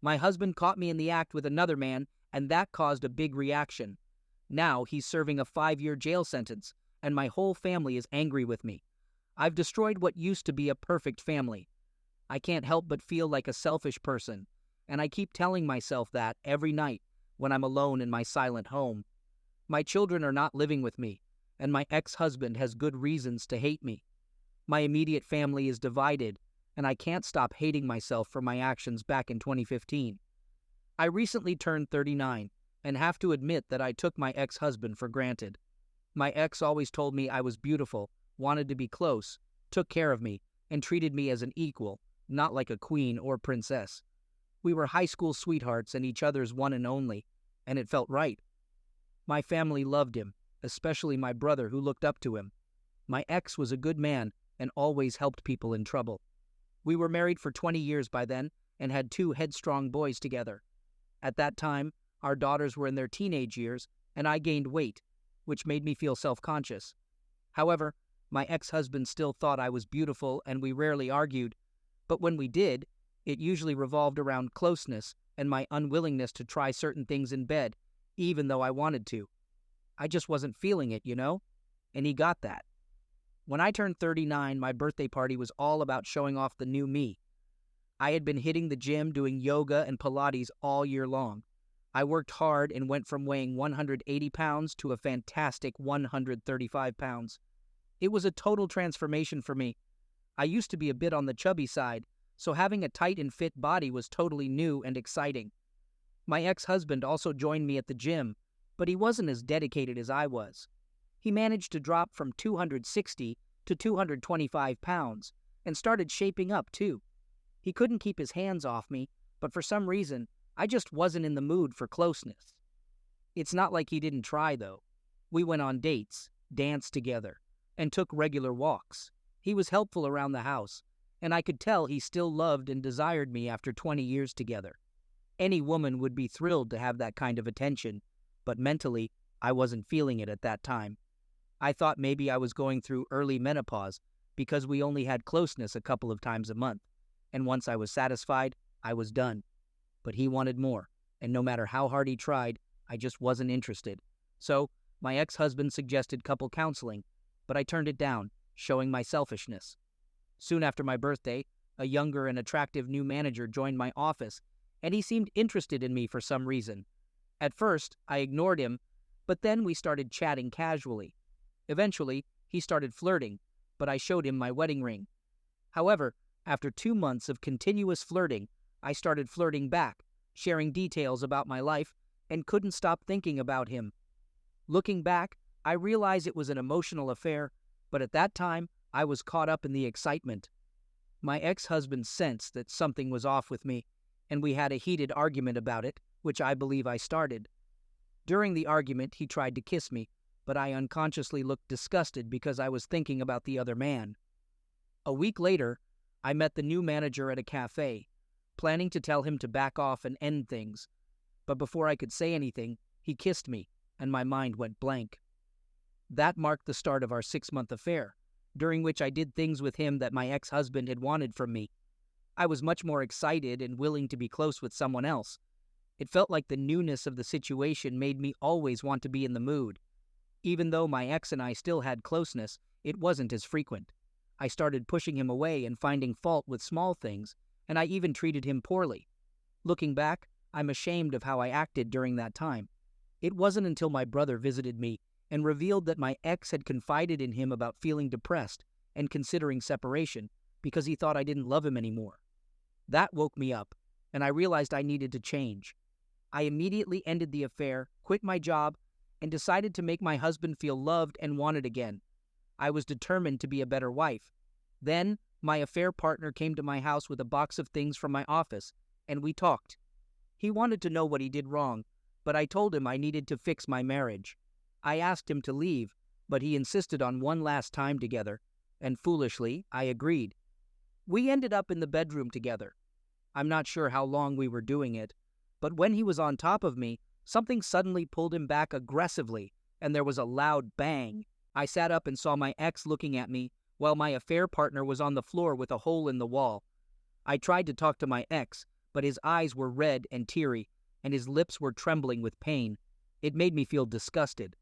My husband caught me in the act with another man, and that caused a big reaction. Now he's serving a 5-year jail sentence, and my whole family is angry with me. I've destroyed what used to be a perfect family. I can't help but feel like a selfish person, and I keep telling myself that every night when I'm alone in my silent home. My children are not living with me, and my ex-husband has good reasons to hate me. My immediate family is divided, and I can't stop hating myself for my actions back in 2015. I recently turned 39, and have to admit that I took my ex-husband for granted. My ex always told me I was beautiful, wanted to be close, took care of me, and treated me as an equal, not like a queen or princess. We were high school sweethearts and each other's one and only, and it felt right. My family loved him, especially my brother who looked up to him. My ex was a good man and always helped people in trouble. We were married for 20 years by then and had 2 headstrong boys together. At that time, our daughters were in their teenage years and I gained weight, which made me feel self-conscious. However, my ex-husband still thought I was beautiful and we rarely argued, but when we did, it usually revolved around closeness and my unwillingness to try certain things in bed, even though I wanted to. I just wasn't feeling it, and he got that. When I turned 39, my birthday party was all about showing off the new me. I had been hitting the gym, doing yoga and Pilates all year long. I worked hard and went from weighing 180 pounds to a fantastic 135 pounds. It was a total transformation for me. I used to be a bit on the chubby side, so having a tight and fit body was totally new and exciting. My ex-husband also joined me at the gym, but he wasn't as dedicated as I was. He managed to drop from 260 to 225 pounds and started shaping up too. He couldn't keep his hands off me, but for some reason, I just wasn't in the mood for closeness. It's not like he didn't try, though. We went on dates, danced together, and took regular walks. He was helpful around the house, and I could tell he still loved and desired me after 20 years together. Any woman would be thrilled to have that kind of attention, but mentally, I wasn't feeling it at that time. I thought maybe I was going through early menopause because we only had closeness a couple of times a month, and once I was satisfied, I was done. But he wanted more, and no matter how hard he tried, I just wasn't interested. So, my ex-husband suggested couple counseling, but I turned it down, showing my selfishness. Soon after my birthday, a younger and attractive new manager joined my office, and he seemed interested in me for some reason. At first, I ignored him, but then we started chatting casually. Eventually, he started flirting, but I showed him my wedding ring. However, after 2 months of continuous flirting, I started flirting back, sharing details about my life, and couldn't stop thinking about him. Looking back, I realize it was an emotional affair, but at that time, I was caught up in the excitement. My ex-husband sensed that something was off with me, and we had a heated argument about it, which I believe I started. During the argument, he tried to kiss me, but I unconsciously looked disgusted because I was thinking about the other man. A week later, I met the new manager at a cafe, planning to tell him to back off and end things. But before I could say anything, he kissed me, and my mind went blank. That marked the start of our 6-month affair, during which I did things with him that my ex-husband had wanted from me. I was much more excited and willing to be close with someone else. It felt like the newness of the situation made me always want to be in the mood. Even though my ex and I still had closeness, it wasn't as frequent. I started pushing him away and finding fault with small things, and I even treated him poorly. Looking back, I'm ashamed of how I acted during that time. It wasn't until my brother visited me and revealed that my ex had confided in him about feeling depressed and considering separation because he thought I didn't love him anymore. That woke me up, and I realized I needed to change. I immediately ended the affair, quit my job, and decided to make my husband feel loved and wanted again. I was determined to be a better wife. Then, my affair partner came to my house with a box of things from my office, and we talked. He wanted to know what he did wrong, but I told him I needed to fix my marriage. I asked him to leave, but he insisted on one last time together, and foolishly, I agreed. We ended up in the bedroom together. I'm not sure how long we were doing it, but when he was on top of me, something suddenly pulled him back aggressively, and there was a loud bang. I sat up and saw my ex looking at me, while my affair partner was on the floor with a hole in the wall. I tried to talk to my ex, but his eyes were red and teary, and his lips were trembling with pain. It made me feel disgusted.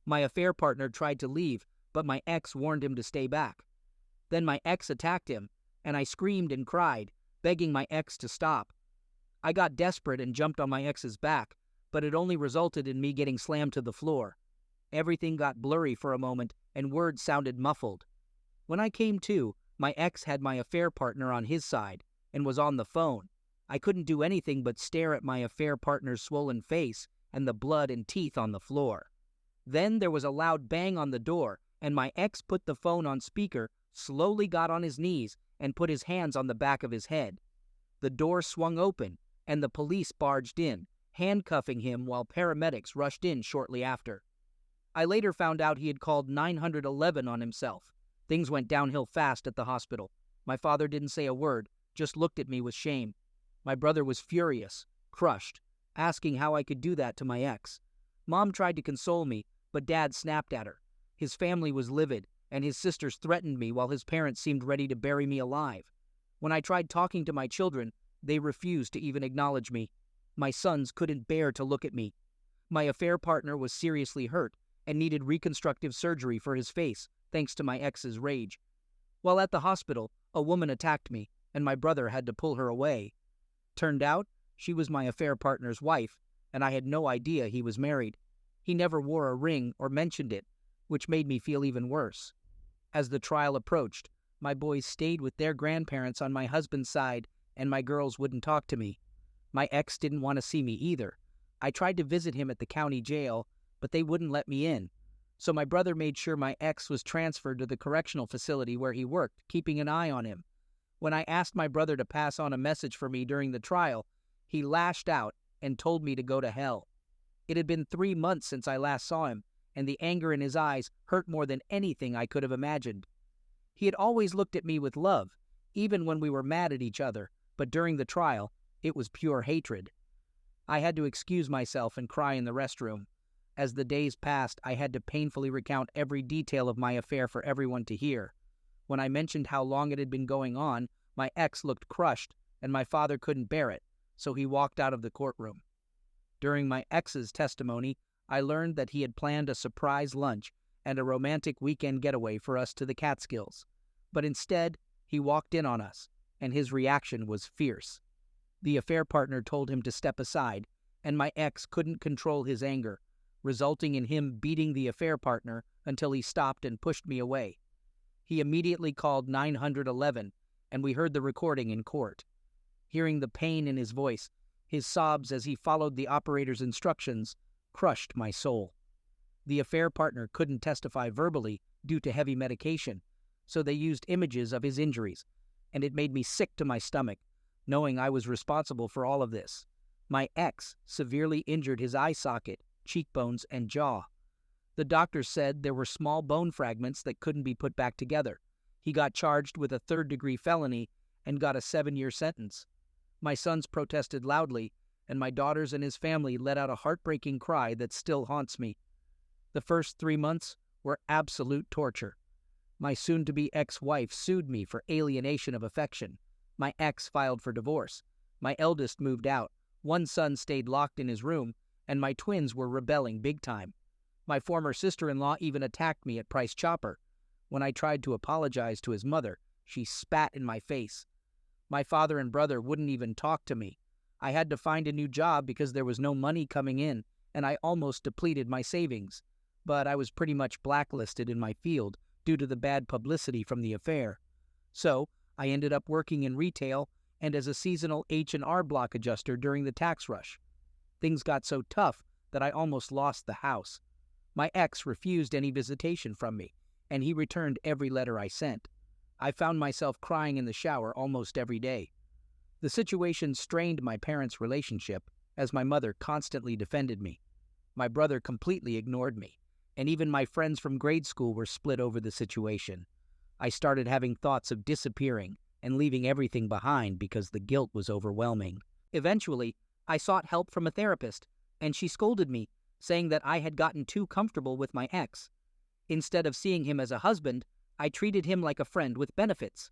My affair partner tried to leave, but my ex warned him to stay back. Then my ex attacked him, and I screamed and cried, begging my ex to stop. I got desperate and jumped on my ex's back, but it only resulted in me getting slammed to the floor. Everything got blurry for a moment, and words sounded muffled. When I came to, my ex had my affair partner on his side and was on the phone. I couldn't do anything but stare at my affair partner's swollen face and the blood and teeth on the floor. Then there was a loud bang on the door, and my ex put the phone on speaker, slowly got on his knees, and put his hands on the back of his head. The door swung open, and the police barged in, handcuffing him while paramedics rushed in shortly after. I later found out he had called 911 on himself. Things went downhill fast at the hospital. My father didn't say a word, just looked at me with shame. My brother was furious, crushed, asking how I could do that to my ex. Mom tried to console me, but Dad snapped at her. His family was livid, and his sisters threatened me while his parents seemed ready to bury me alive. When I tried talking to my children, they refused to even acknowledge me. My sons couldn't bear to look at me. My affair partner was seriously hurt and needed reconstructive surgery for his face, thanks to my ex's rage. While at the hospital, a woman attacked me, and my brother had to pull her away. Turned out, she was my affair partner's wife, and I had no idea he was married. He never wore a ring or mentioned it, which made me feel even worse. As the trial approached, my boys stayed with their grandparents on my husband's side, and my girls wouldn't talk to me. My ex didn't want to see me either. I tried to visit him at the county jail, but they wouldn't let me in. So my brother made sure my ex was transferred to the correctional facility where he worked, keeping an eye on him. When I asked my brother to pass on a message for me during the trial, he lashed out and told me to go to hell. It had been 3 months since I last saw him, and the anger in his eyes hurt more than anything I could have imagined. He had always looked at me with love, even when we were mad at each other, but during the trial, it was pure hatred. I had to excuse myself and cry in the restroom. As the days passed, I had to painfully recount every detail of my affair for everyone to hear. When I mentioned how long it had been going on, my ex looked crushed, and my father couldn't bear it, so he walked out of the courtroom. During my ex's testimony, I learned that he had planned a surprise lunch and a romantic weekend getaway for us to the Catskills. But instead, he walked in on us, and his reaction was fierce. The affair partner told him to step aside, and my ex couldn't control his anger, resulting in him beating the affair partner until he stopped and pushed me away. He immediately called 911, and we heard the recording in court. Hearing the pain in his voice, his sobs as he followed the operator's instructions, crushed my soul. The affair partner couldn't testify verbally due to heavy medication, so they used images of his injuries, and it made me sick to my stomach, knowing I was responsible for all of this. My ex severely injured his eye socket, cheekbones, and jaw. The doctors said there were small bone fragments that couldn't be put back together. He got charged with a third-degree felony and got a 7-year sentence. My sons protested loudly, and my daughters and his family let out a heartbreaking cry that still haunts me. The first 3 months were absolute torture. My soon-to-be ex-wife sued me for alienation of affection. My ex filed for divorce. My eldest moved out. One son stayed locked in his room, and my twins were rebelling big time. My former sister-in-law even attacked me at Price Chopper. When I tried to apologize to his mother, she spat in my face. My father and brother wouldn't even talk to me. I had to find a new job because there was no money coming in, and I almost depleted my savings. But I was pretty much blacklisted in my field due to the bad publicity from the affair. So, I ended up working in retail and as a seasonal H&R Block adjuster during the tax rush. Things got so tough that I almost lost the house. My ex refused any visitation from me, and he returned every letter I sent. I found myself crying in the shower almost every day. The situation strained my parents' relationship, as my mother constantly defended me. My brother completely ignored me, and even my friends from grade school were split over the situation. I started having thoughts of disappearing and leaving everything behind because the guilt was overwhelming. Eventually, I sought help from a therapist, and she scolded me, saying that I had gotten too comfortable with my ex. Instead of seeing him as a husband, I treated him like a friend with benefits.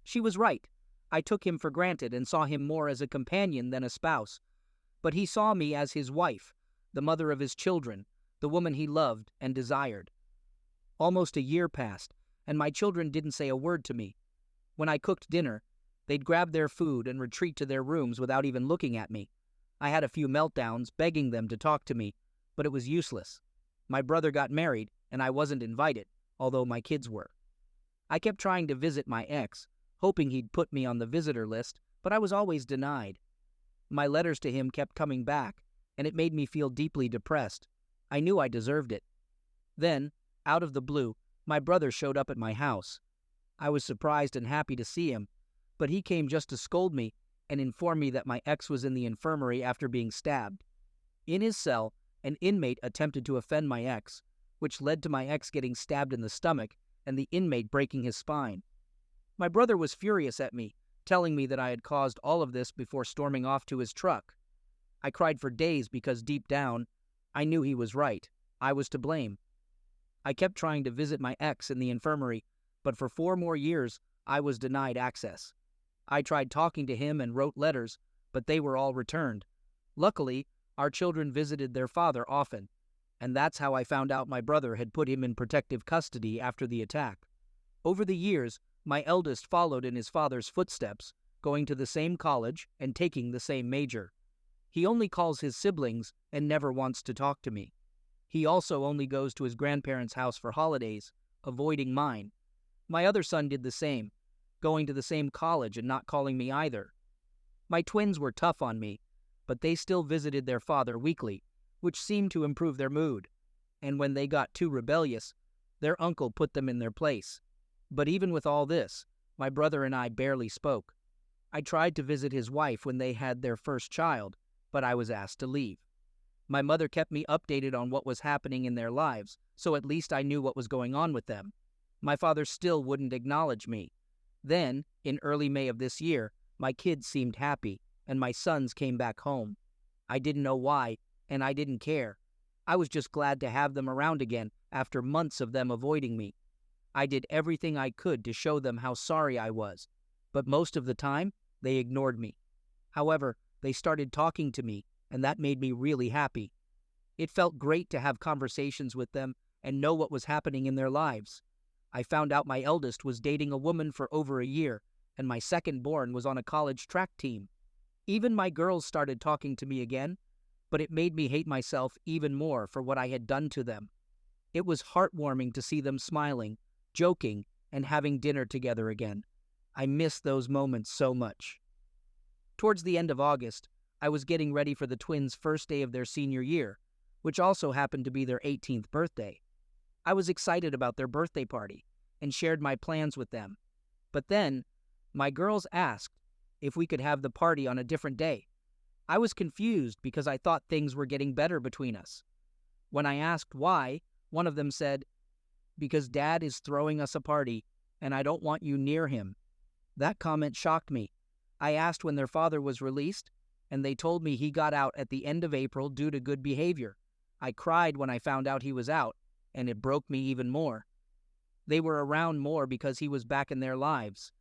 She was right. I took him for granted and saw him more as a companion than a spouse. But he saw me as his wife, the mother of his children, the woman he loved and desired. Almost a year passed, and my children didn't say a word to me. When I cooked dinner, they'd grab their food and retreat to their rooms without even looking at me. I had a few meltdowns, begging them to talk to me, but it was useless. My brother got married, and I wasn't invited, although my kids were. I kept trying to visit my ex, hoping he'd put me on the visitor list, but I was always denied. My letters to him kept coming back, and it made me feel deeply depressed. I knew I deserved it. Then, out of the blue, my brother showed up at my house. I was surprised and happy to see him, but he came just to scold me and inform me that my ex was in the infirmary after being stabbed. In his cell, an inmate attempted to offend my ex, which led to my ex getting stabbed in the stomach and the inmate breaking his spine. My brother was furious at me, telling me that I had caused all of this before storming off to his truck. I cried for days because deep down, I knew he was right. I was to blame. I kept trying to visit my ex in the infirmary, but for 4 more years, I was denied access. I tried talking to him and wrote letters, but they were all returned. Luckily, our children visited their father often, and that's how I found out my brother had put him in protective custody after the attack. Over the years, my eldest followed in his father's footsteps, going to the same college and taking the same major. He only calls his siblings and never wants to talk to me. He also only goes to his grandparents' house for holidays, avoiding mine. My other son did the same, going to the same college and not calling me either. My twins were tough on me, but they still visited their father weekly, which seemed to improve their mood. And when they got too rebellious, their uncle put them in their place. But even with all this, my brother and I barely spoke. I tried to visit his wife when they had their first child, but I was asked to leave. My mother kept me updated on what was happening in their lives, so at least I knew what was going on with them. My father still wouldn't acknowledge me. Then, in early May of this year, my kids seemed happy, and my sons came back home. I didn't know why, and I didn't care. I was just glad to have them around again after months of them avoiding me. I did everything I could to show them how sorry I was, but most of the time, they ignored me. However, they started talking to me, and that made me really happy. It felt great to have conversations with them and know what was happening in their lives. I found out my eldest was dating a woman for over a year, and my second-born was on a college track team. Even my girls started talking to me again, but it made me hate myself even more for what I had done to them. It was heartwarming to see them smiling, joking, and having dinner together again. I miss those moments so much. Towards the end of August, I was getting ready for the twins' first day of their senior year, which also happened to be their 18th birthday. I was excited about their birthday party and shared my plans with them. But then, my girls asked if we could have the party on a different day. I was confused because I thought things were getting better between us. When I asked why, one of them said, "Because Dad is throwing us a party, and I don't want you near him." That comment shocked me. I asked when their father was released, and they told me he got out at the end of April due to good behavior. I cried when I found out he was out, and it broke me even more. They were around more because he was back in their lives.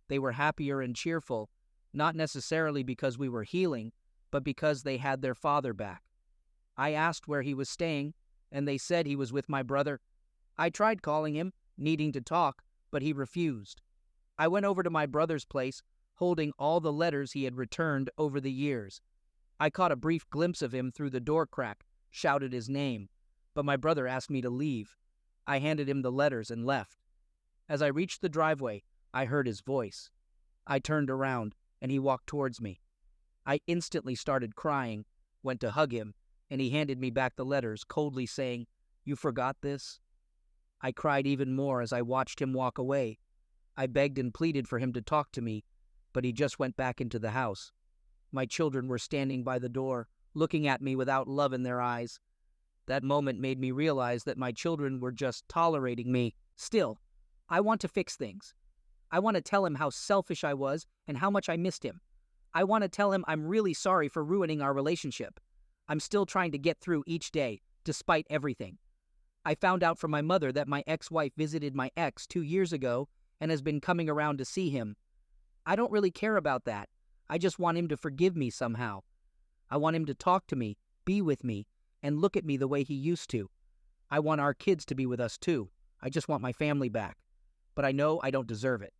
They were happier and cheerful, not necessarily because we were healing, but because they had their father back. I asked where he was staying, and they said he was with my brother. I tried calling him, needing to talk, but he refused. I went over to my brother's place, holding all the letters he had returned over the years. I caught a brief glimpse of him through the door crack, shouted his name, but my brother asked me to leave. I handed him the letters and left. As I reached the driveway, I heard his voice. I turned around, and he walked towards me. I instantly started crying, went to hug him, and he handed me back the letters, coldly saying, "You forgot this?" I cried even more as I watched him walk away. I begged and pleaded for him to talk to me, but he just went back into the house. My children were standing by the door, looking at me without love in their eyes. That moment made me realize that my children were just tolerating me. Still, I want to fix things. I want to tell him how selfish I was and how much I missed him. I want to tell him I'm really sorry for ruining our relationship. I'm still trying to get through each day, despite everything. I found out from my mother that my ex-wife visited my ex 2 years ago and has been coming around to see him. I don't really care about that. I just want him to forgive me somehow. I want him to talk to me, be with me, and look at me the way he used to. I want our kids to be with us too. I just want my family back. But I know I don't deserve it.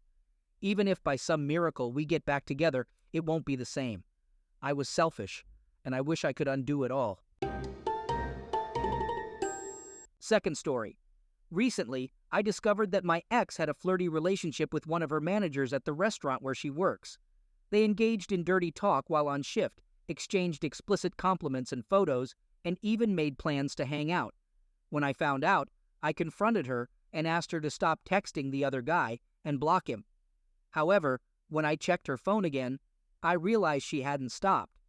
Even if by some miracle we get back together, it won't be the same. I was selfish, and I wish I could undo it all. Second story. Recently, I discovered that my ex had a flirty relationship with one of her managers at the restaurant where she works. They engaged in dirty talk while on shift, exchanged explicit compliments and photos, and even made plans to hang out. When I found out, I confronted her and asked her to stop texting the other guy and block him. However, when I checked her phone again, I realized she hadn't stopped.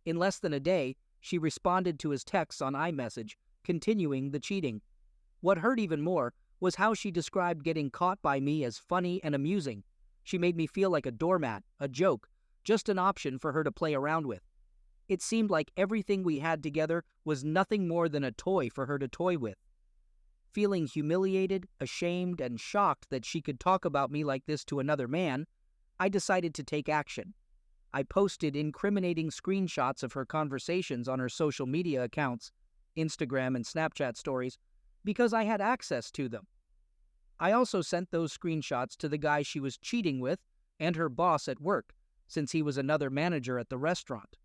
In less than a day, she responded to his texts on iMessage, continuing the cheating. What hurt even more was how she described getting caught by me as funny and amusing. She made me feel like a doormat, a joke, just an option for her to play around with. It seemed like everything we had together was nothing more than a toy for her to toy with. Feeling humiliated, ashamed, and shocked that she could talk about me like this to another man, I decided to take action. I posted incriminating screenshots of her conversations on her social media accounts, Instagram and Snapchat stories, because I had access to them. I also sent those screenshots to the guy she was cheating with and her boss at work, since he was another manager at the restaurant.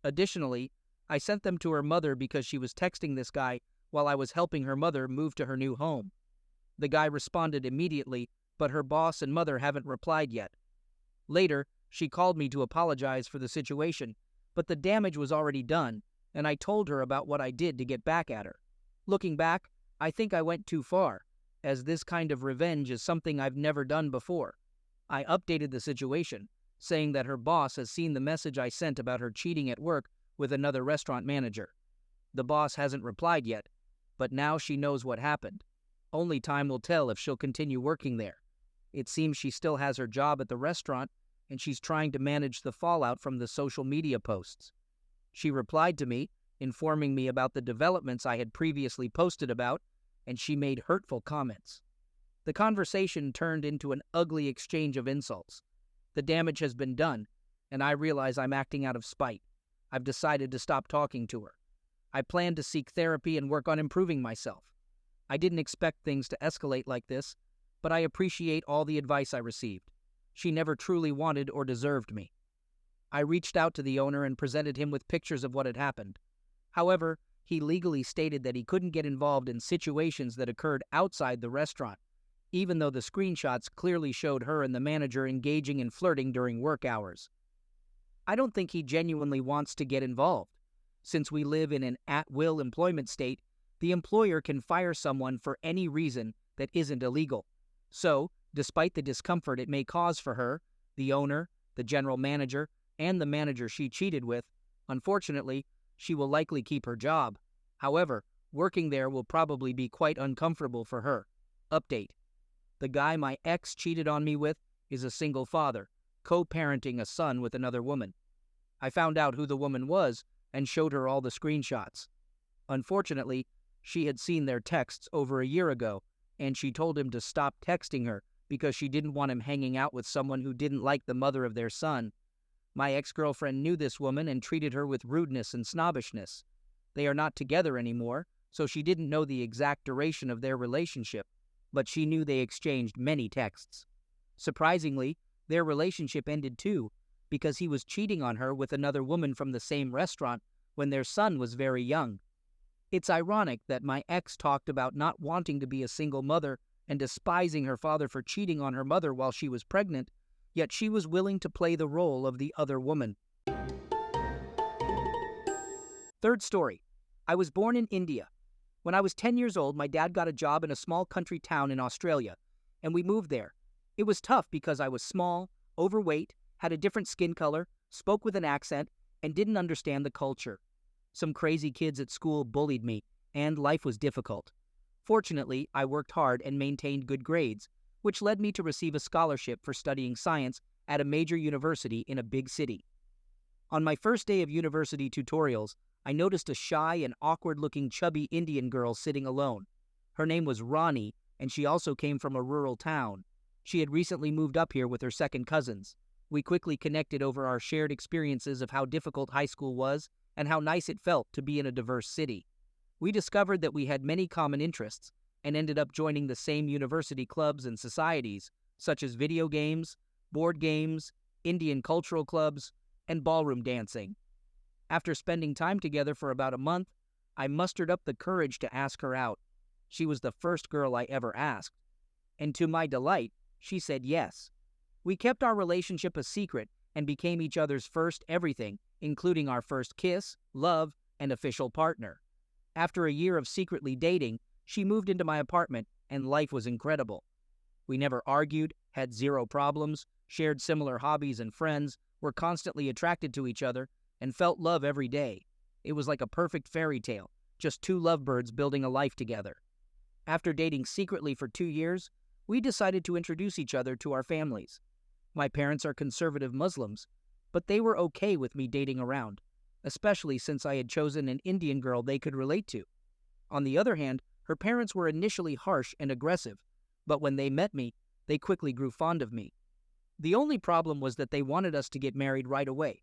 Additionally, I sent them to her mother because she was texting this guy while I was helping her mother move to her new home. The guy responded immediately, but her boss and mother haven't replied yet. Later, she called me to apologize for the situation, but the damage was already done, and I told her about what I did to get back at her. Looking back, I think I went too far, as this kind of revenge is something I've never done before. I updated the situation, saying that her boss has seen the message I sent about her cheating at work with another restaurant manager. The boss hasn't replied yet, but now she knows what happened. Only time will tell if she'll continue working there. It seems she still has her job at the restaurant, and she's trying to manage the fallout from the social media posts. She replied to me, informing me about the developments I had previously posted about, and she made hurtful comments. The conversation turned into an ugly exchange of insults. The damage has been done, and I realize I'm acting out of spite. I've decided to stop talking to her. I plan to seek therapy and work on improving myself. I didn't expect things to escalate like this, but I appreciate all the advice I received. She never truly wanted or deserved me. I reached out to the owner and presented him with pictures of what had happened. However, he legally stated that he couldn't get involved in situations that occurred outside the restaurant, even though the screenshots clearly showed her and the manager engaging in flirting during work hours. I don't think he genuinely wants to get involved. Since we live in an at-will employment state, the employer can fire someone for any reason that isn't illegal. So, despite the discomfort it may cause for her, the owner, the general manager, and the manager she cheated with, unfortunately, she will likely keep her job. However, working there will probably be quite uncomfortable for her. Update. The guy my ex cheated on me with is a single father, co-parenting a son with another woman. I found out who the woman was and showed her all the screenshots. Unfortunately, she had seen their texts over a year ago, and she told him to stop texting her because she didn't want him hanging out with someone who didn't like the mother of their son. My ex-girlfriend knew this woman and treated her with rudeness and snobbishness. They are not together anymore, so she didn't know the exact duration of their relationship, but she knew they exchanged many texts. Surprisingly, their relationship ended too, because he was cheating on her with another woman from the same restaurant when their son was very young. It's ironic that my ex talked about not wanting to be a single mother and despising her father for cheating on her mother while she was pregnant, yet she was willing to play the role of the other woman. Third story. I was born in India. When I was 10 years old, my dad got a job in a small country town in Australia, and we moved there. It was tough because I was small, overweight, had a different skin color, spoke with an accent, and didn't understand the culture. Some crazy kids at school bullied me, and life was difficult. Fortunately, I worked hard and maintained good grades, which led me to receive a scholarship for studying science at a major university in a big city. On my first day of university tutorials, I noticed a shy and awkward-looking chubby Indian girl sitting alone. Her name was Ronnie, and she also came from a rural town. She had recently moved up here with her second cousins. We quickly connected over our shared experiences of how difficult high school was and how nice it felt to be in a diverse city. We discovered that we had many common interests and ended up joining the same university clubs and societies, such as video games, board games, Indian cultural clubs, and ballroom dancing. After spending time together for about a month, I mustered up the courage to ask her out. She was the first girl I ever asked, and to my delight, she said yes. We kept our relationship a secret and became each other's first everything, including our first kiss, love, and official partner. After a year of secretly dating, she moved into my apartment, and life was incredible. We never argued, had zero problems, shared similar hobbies and friends, were constantly attracted to each other, and felt love every day. It was like a perfect fairy tale, just two lovebirds building a life together. After dating secretly for 2 years, we decided to introduce each other to our families. My parents are conservative Muslims, but they were okay with me dating around, especially since I had chosen an Indian girl they could relate to. On the other hand, her parents were initially harsh and aggressive, but when they met me, they quickly grew fond of me. The only problem was that they wanted us to get married right away.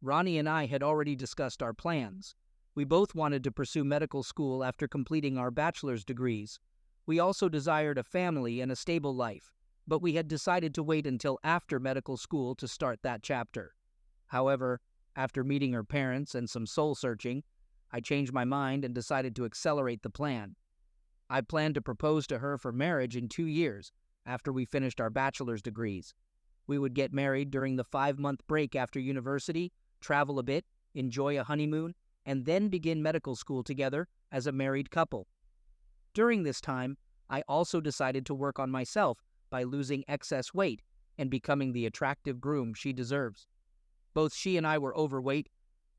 Ronnie and I had already discussed our plans. We both wanted to pursue medical school after completing our bachelor's degrees. We also desired a family and a stable life, but we had decided to wait until after medical school to start that chapter. However, after meeting her parents and some soul-searching, I changed my mind and decided to accelerate the plan. I planned to propose to her for marriage in 2 years after we finished our bachelor's degrees. We would get married during the 5-month break after university, travel a bit, enjoy a honeymoon, and then begin medical school together as a married couple. During this time, I also decided to work on myself by losing excess weight and becoming the attractive groom she deserves. Both she and I were overweight,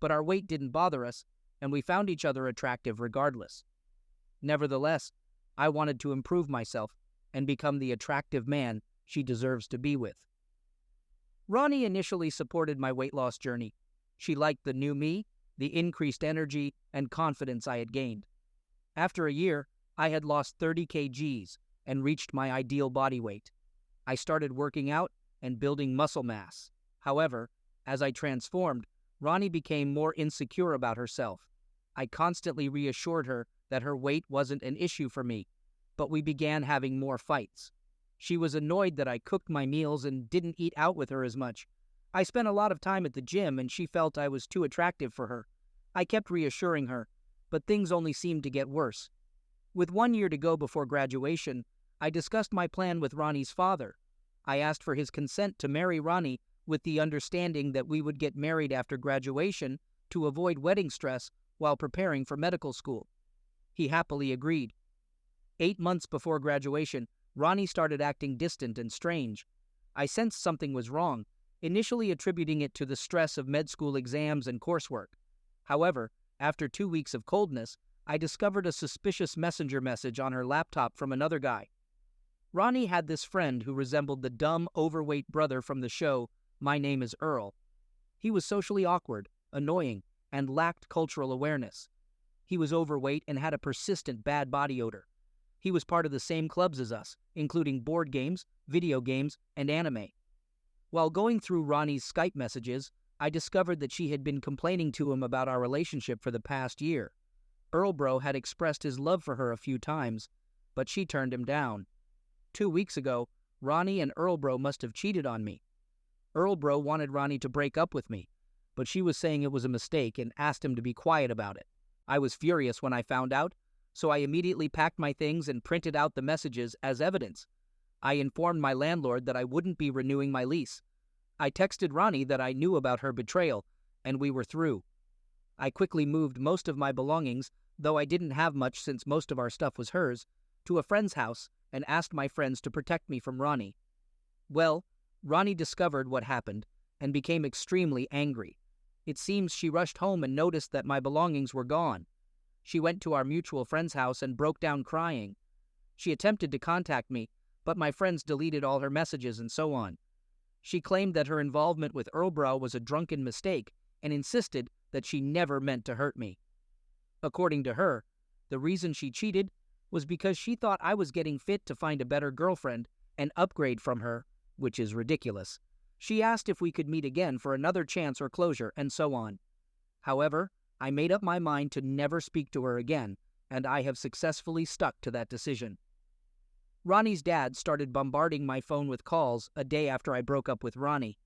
but our weight didn't bother us, and we found each other attractive regardless. Nevertheless, I wanted to improve myself and become the attractive man she deserves to be with. Ronnie initially supported my weight loss journey. She liked the new me, the increased energy and confidence I had gained. After a year, I had lost 30 kgs and reached my ideal body weight. I started working out and building muscle mass. However, as I transformed, Ronnie became more insecure about herself. I constantly reassured her that her weight wasn't an issue for me, but we began having more fights. She was annoyed that I cooked my meals and didn't eat out with her as much. I spent a lot of time at the gym and she felt I was too attractive for her. I kept reassuring her, but things only seemed to get worse. With 1 year to go before graduation, I discussed my plan with Ronnie's father. I asked for his consent to marry Ronnie with the understanding that we would get married after graduation to avoid wedding stress while preparing for medical school. He happily agreed. 8 months before graduation, Ronnie started acting distant and strange. I sensed something was wrong, initially attributing it to the stress of med school exams and coursework. However, after 2 weeks of coldness, I discovered a suspicious messenger message on her laptop from another guy. Ronnie had this friend who resembled the dumb, overweight brother from the show My Name is Earl. He was socially awkward, annoying, and lacked cultural awareness. He was overweight and had a persistent bad body odor. He was part of the same clubs as us, including board games, video games, and anime. While going through Ronnie's Skype messages, I discovered that she had been complaining to him about our relationship for the past year. Earlbro had expressed his love for her a few times, but she turned him down. 2 weeks ago, Ronnie and Earlbro must have cheated on me. Earlbro wanted Ronnie to break up with me, but she was saying it was a mistake and asked him to be quiet about it. I was furious when I found out, so I immediately packed my things and printed out the messages as evidence. I informed my landlord that I wouldn't be renewing my lease. I texted Ronnie that I knew about her betrayal, and we were through. I quickly moved most of my belongings, though I didn't have much since most of our stuff was hers, to a friend's house and asked my friends to protect me from Ronnie. Well, Ronnie discovered what happened and became extremely angry. It seems she rushed home and noticed that my belongings were gone. She went to our mutual friend's house and broke down crying. She attempted to contact me, but my friends deleted all her messages and so on. She claimed that her involvement with Earlbro was a drunken mistake and insisted that she never meant to hurt me. According to her, the reason she cheated was because she thought I was getting fit to find a better girlfriend an upgrade from her, which is ridiculous. She asked if we could meet again for another chance or closure, and so on. However, I made up my mind to never speak to her again, and I have successfully stuck to that decision. Ronnie's dad started bombarding my phone with calls a day after I broke up with Ronnie.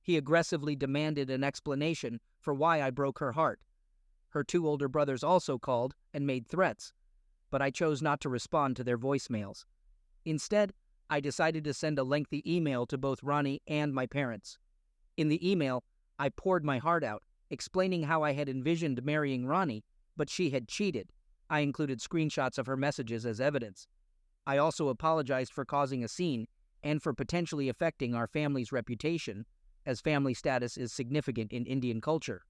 He aggressively demanded an explanation for why I broke her heart. Her 2 older brothers also called and made threats, but I chose not to respond to their voicemails. Instead, I decided to send a lengthy email to both Ronnie and my parents. In the email, I poured my heart out, explaining how I had envisioned marrying Ronnie, but she had cheated. I included screenshots of her messages as evidence. I also apologized for causing a scene and for potentially affecting our family's reputation, as family status is significant in Indian culture.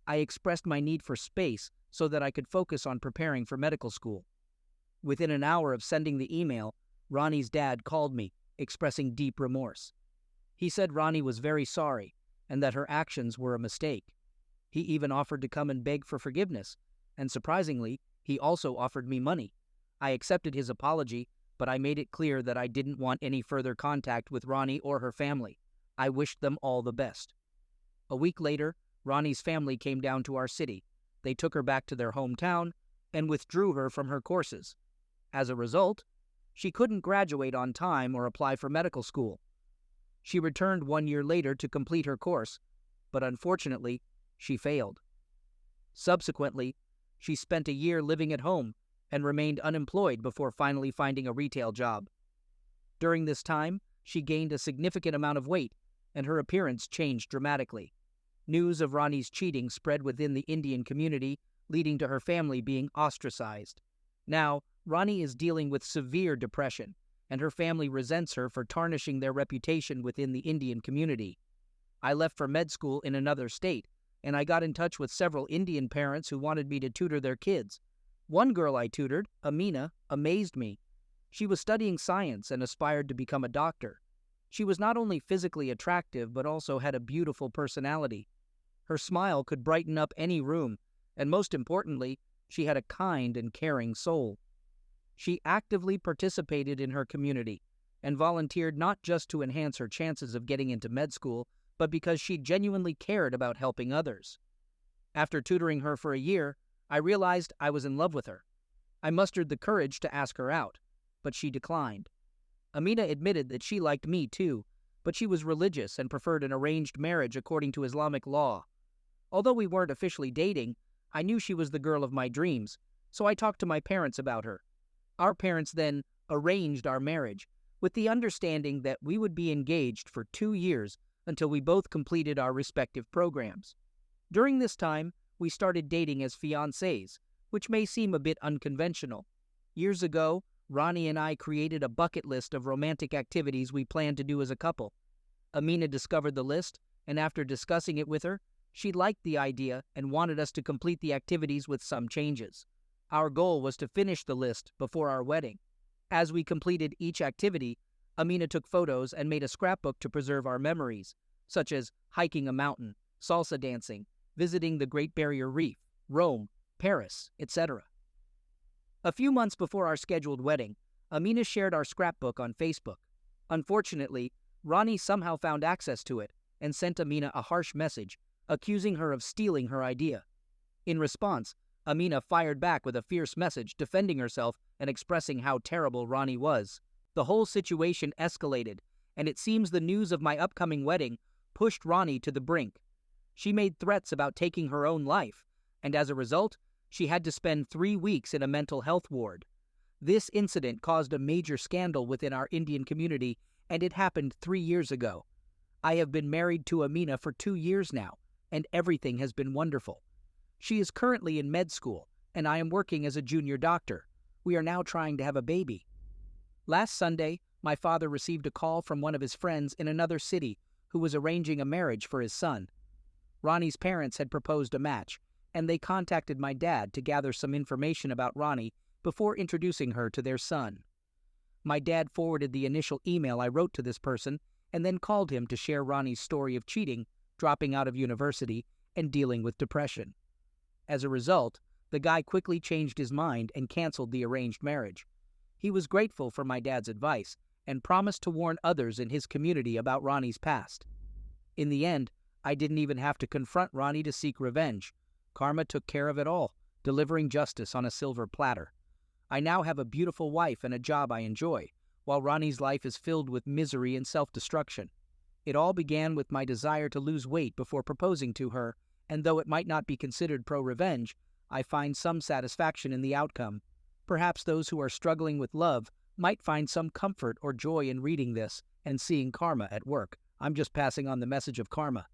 I expressed my need for space so that I could focus on preparing for medical school. Within an hour of sending the email, Ronnie's dad called me, expressing deep remorse. He said Ronnie was very sorry and that her actions were a mistake. He even offered to come and beg for forgiveness, and surprisingly, he also offered me money. I accepted his apology, but I made it clear that I didn't want any further contact with Ronnie or her family. I wished them all the best. A week later, Ronnie's family came down to our city. They took her back to their hometown and withdrew her from her courses. As a result, she couldn't graduate on time or apply for medical school. She returned 1 year later to complete her course, but unfortunately, she failed. Subsequently, she spent a year living at home and remained unemployed before finally finding a retail job. During this time, she gained a significant amount of weight, and her appearance changed dramatically. News of Ronnie's cheating spread within the Indian community, leading to her family being ostracized. Now, Ronnie is dealing with severe depression, and her family resents her for tarnishing their reputation within the Indian community. I left for med school in another state, and I got in touch with several Indian parents who wanted me to tutor their kids. One girl I tutored, Amina, amazed me. She was studying science and aspired to become a doctor. She was not only physically attractive, but also had a beautiful personality. Her smile could brighten up any room, and most importantly, she had a kind and caring soul. She actively participated in her community and volunteered not just to enhance her chances of getting into med school, but because she genuinely cared about helping others. After tutoring her for a year, I realized I was in love with her. I mustered the courage to ask her out, but she declined. Amina admitted that she liked me too, but she was religious and preferred an arranged marriage according to Islamic law. Although we weren't officially dating, I knew she was the girl of my dreams, so I talked to my parents about her. Our parents then arranged our marriage, with the understanding that we would be engaged for 2 years until we both completed our respective programs. During this time, we started dating as fiancés, which may seem a bit unconventional. Years ago, Ronnie and I created a bucket list of romantic activities we planned to do as a couple. Amina discovered the list, and after discussing it with her, she liked the idea and wanted us to complete the activities with some changes. Our goal was to finish the list before our wedding. As we completed each activity, Amina took photos and made a scrapbook to preserve our memories, such as hiking a mountain, salsa dancing, visiting the Great Barrier Reef, Rome, Paris, etc. A few months before our scheduled wedding, Amina shared our scrapbook on Facebook. Unfortunately, Ronnie somehow found access to it and sent Amina a harsh message, accusing her of stealing her idea. In response, Amina fired back with a fierce message defending herself and expressing how terrible Ronnie was. The whole situation escalated, and it seems the news of my upcoming wedding pushed Ronnie to the brink. She made threats about taking her own life, and as a result, she had to spend 3 weeks in a mental health ward. This incident caused a major scandal within our Indian community, and it happened 3 years ago. I have been married to Amina for 2 years now, and everything has been wonderful. She is currently in med school, and I am working as a junior doctor. We are now trying to have a baby. Last Sunday, my father received a call from one of his friends in another city who was arranging a marriage for his son. Ronnie's parents had proposed a match, and they contacted my dad to gather some information about Ronnie before introducing her to their son. My dad forwarded the initial email I wrote to this person and then called him to share Ronnie's story of cheating, dropping out of university, and dealing with depression. As a result, the guy quickly changed his mind and canceled the arranged marriage. He was grateful for my dad's advice and promised to warn others in his community about Ronnie's past. In the end, I didn't even have to confront Ronnie to seek revenge. Karma took care of it all, delivering justice on a silver platter. I now have a beautiful wife and a job I enjoy, while Ronnie's life is filled with misery and self-destruction. It all began with my desire to lose weight before proposing to her, and though it might not be considered pro-revenge, I find some satisfaction in the outcome. Perhaps those who are struggling with love might find some comfort or joy in reading this and seeing karma at work. I'm just passing on the message of karma.